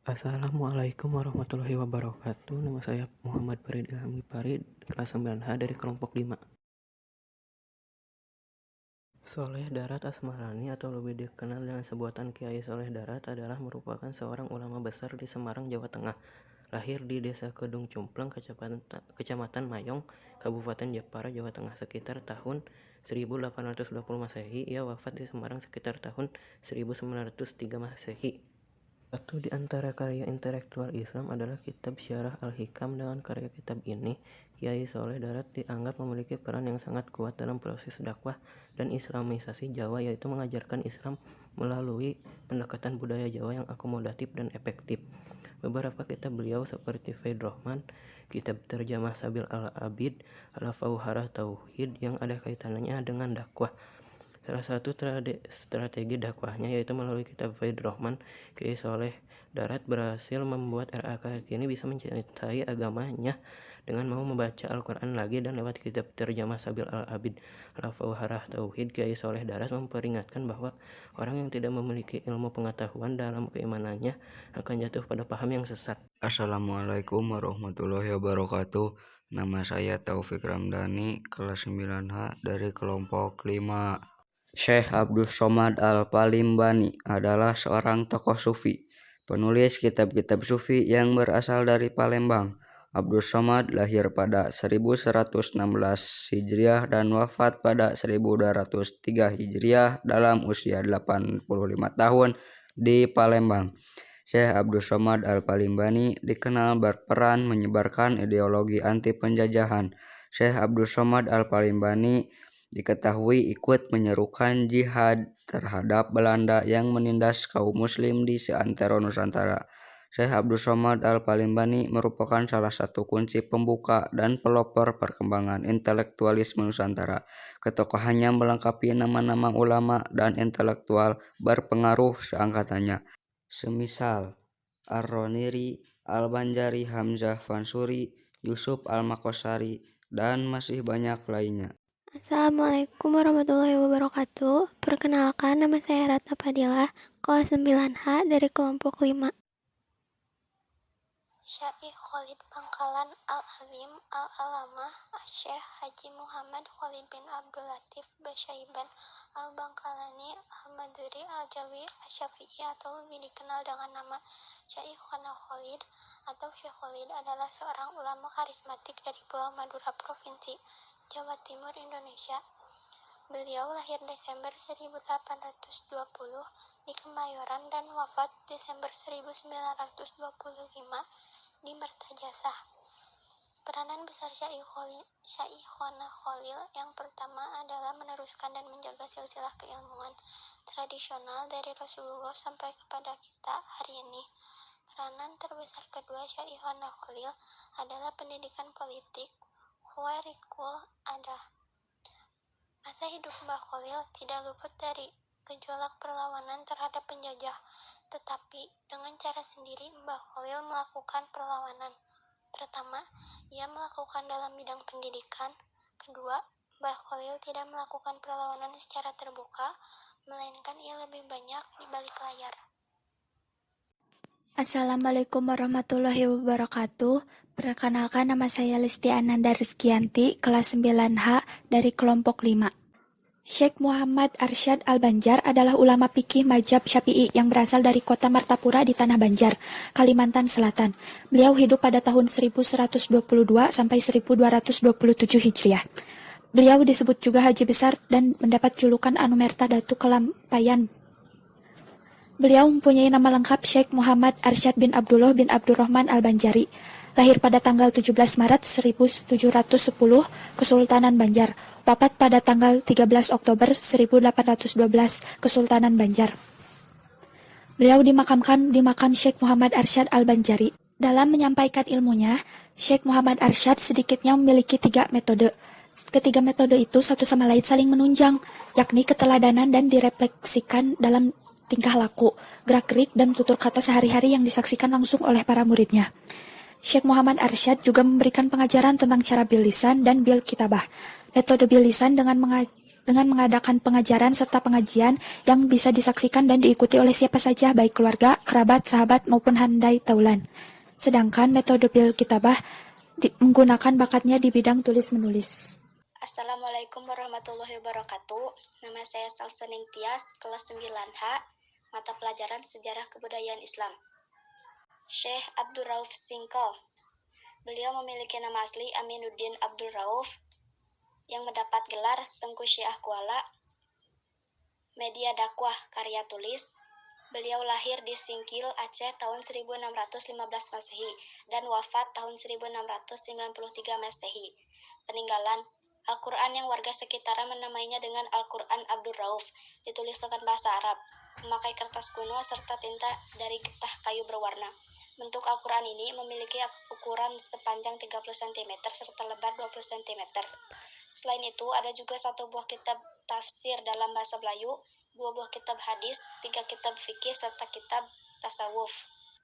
Assalamualaikum warahmatullahi wabarakatuh. Nama saya Muhammad Farid Ilhami Farid, kelas 9H dari kelompok 5. Soleh Darat Asmarani atau lebih dikenal dengan sebutan Kiai Soleh Darat adalah merupakan seorang ulama besar di Semarang, Jawa Tengah. Lahir di Desa Kedung Cumpleng, Kecamatan Mayong, Kabupaten Jepara, Jawa Tengah sekitar tahun 1820 Masehi. Ia wafat di Semarang sekitar tahun 1903 Masehi. Satu di antara karya intelektual Islam adalah kitab Syarah Al-Hikam. Dengan karya kitab ini, Kiai Soleh Darat dianggap memiliki peran yang sangat kuat dalam proses dakwah dan islamisasi Jawa, yaitu mengajarkan Islam melalui pendekatan budaya Jawa yang akomodatif dan efektif. Beberapa kitab beliau seperti Faid Rahman, kitab Terjemah Sabil Al-Abid, Al-Fauharah Tauhid yang ada kaitannya dengan dakwah. Salah satu strategi dakwahnya yaitu melalui kitab Faid Rahman, Kiai Soleh Darat berhasil membuat RA Kartini bisa mencintai agamanya dengan mau membaca Al-Quran lagi, dan lewat kitab Terjemah Sabil Al-Abid, Al-Fauharah Tauhid, Kiai Soleh Darat memperingatkan bahwa orang yang tidak memiliki ilmu pengetahuan dalam keimanannya akan jatuh pada paham yang sesat. Assalamualaikum warahmatullahi wabarakatuh. Nama saya Taufik Ramdhani, kelas 9H dari kelompok 5. Syekh Abdus Somad Al-Palimbani adalah seorang tokoh sufi, penulis kitab-kitab sufi yang berasal dari Palembang. Abdus Somad lahir pada 1116 Hijriah dan wafat pada 1203 Hijriah dalam usia 85 tahun di Palembang. Syekh Abdus Somad Al-Palimbani dikenal berperan menyebarkan ideologi anti penjajahan. Syekh Abdus Somad Al-Palimbani diketahui ikut menyerukan jihad terhadap Belanda yang menindas kaum muslim di seantero Nusantara. Syekh Abdus Somad Al-Palimbani merupakan salah satu kunci pembuka dan pelopor perkembangan intelektualisme Nusantara. Ketokohannya melengkapi nama-nama ulama dan intelektual berpengaruh seangkatannya, semisal Ar-Roniri, Al-Banjari, Hamzah Fansuri, Yusuf Al-Makosari, dan masih banyak lainnya. Assalamualaikum warahmatullahi wabarakatuh. Perkenalkan, nama saya Ratna Fadilah, kelas 9H dari kelompok 5. Syekh Khalid Bangkalan Al-Alim Al-Alamah Syekh Haji Muhammad Khalid bin Abdul Latif Basyaiban Al-Bangkalani Al-Maduri Al-Jawi Asy-Syafi'i atau lebih dikenal dengan nama Syekh Khana Khalid atau Syekh Khalid adalah seorang ulama karismatik dari Pulau Madura, Provinsi Jawa Timur, Indonesia. Beliau lahir Desember 1820 di Kemayoran dan wafat Desember 1925 di Mertajasah. Peranan besar Syekhona Khalil yang pertama adalah meneruskan dan menjaga silsilah keilmuan tradisional dari Rasulullah sampai kepada kita hari ini. Peranan terbesar kedua Syekhona Khalil adalah pendidikan politik, Khawarikul Adah. Masa hidup Mbah Khalil tidak luput dari gejolak perlawanan terhadap penjajah, tetapi dengan cara sendiri Mbah Khalil melakukan perlawanan. Pertama, ia melakukan dalam bidang pendidikan. Kedua, Mbah Khalil tidak melakukan perlawanan secara terbuka, melainkan ia lebih banyak di balik layar. Assalamualaikum warahmatullahi wabarakatuh. Perkenalkan, nama saya Listi Ananda Rizkianti, kelas 9H dari kelompok 5. Syekh Muhammad Arsyad Al-Banjar adalah ulama fikih mazhab Syafi'i yang berasal dari kota Martapura di Tanah Banjar, Kalimantan Selatan. Beliau hidup pada tahun 1122 sampai 1227 Hijriah. Beliau disebut juga Haji Besar dan mendapat julukan Anumerta Datu Kelampayan. Beliau mempunyai nama lengkap Syekh Muhammad Arsyad bin Abdullah bin Abdurrahman Al-Banjari. Lahir pada tanggal 17 Maret 1710, Kesultanan Banjar. Wafat pada tanggal 13 Oktober 1812, Kesultanan Banjar. Beliau dimakamkan di makam Syekh Muhammad Arsyad Al-Banjari. Dalam menyampaikan ilmunya, Syekh Muhammad Arsyad sedikitnya memiliki 3 metode. Ketiga metode itu satu sama lain saling menunjang, yakni keteladanan dan direfleksikan dalam tingkah laku, gerak-gerik, dan tutur kata sehari-hari yang disaksikan langsung oleh para muridnya. Syekh Muhammad Arsyad juga memberikan pengajaran tentang cara bil lisan dan bil kitabah. Metode bil lisan dengan dengan mengadakan pengajaran serta pengajian yang bisa disaksikan dan diikuti oleh siapa saja, baik keluarga, kerabat, sahabat, maupun handai taulan. Sedangkan metode bil kitabah menggunakan bakatnya di bidang tulis-menulis. Assalamualaikum warahmatullahi wabarakatuh. Nama saya Salsening Tias, kelas 9H, mata pelajaran Sejarah Kebudayaan Islam. Syekh Abdul Rauf Singkal. Beliau memiliki nama asli Aminuddin Abdul Rauf yang mendapat gelar Tengku Syiah Kuala, media dakwah karya tulis. Beliau lahir di Singkil, Aceh tahun 1615 Masehi dan wafat tahun 1693 Masehi. Peninggalan Al-Quran yang warga sekitaran menamainya dengan Al-Quran Abdul Rauf, ditulis dengan bahasa Arab, memakai kertas kuno serta tinta dari getah kayu berwarna. Bentuk Al-Quran ini memiliki ukuran sepanjang 30 cm serta lebar 20 cm. Selain itu, ada juga satu buah kitab tafsir dalam bahasa Melayu, 2 buah kitab hadis, 3 kitab fikih, serta kitab tasawuf.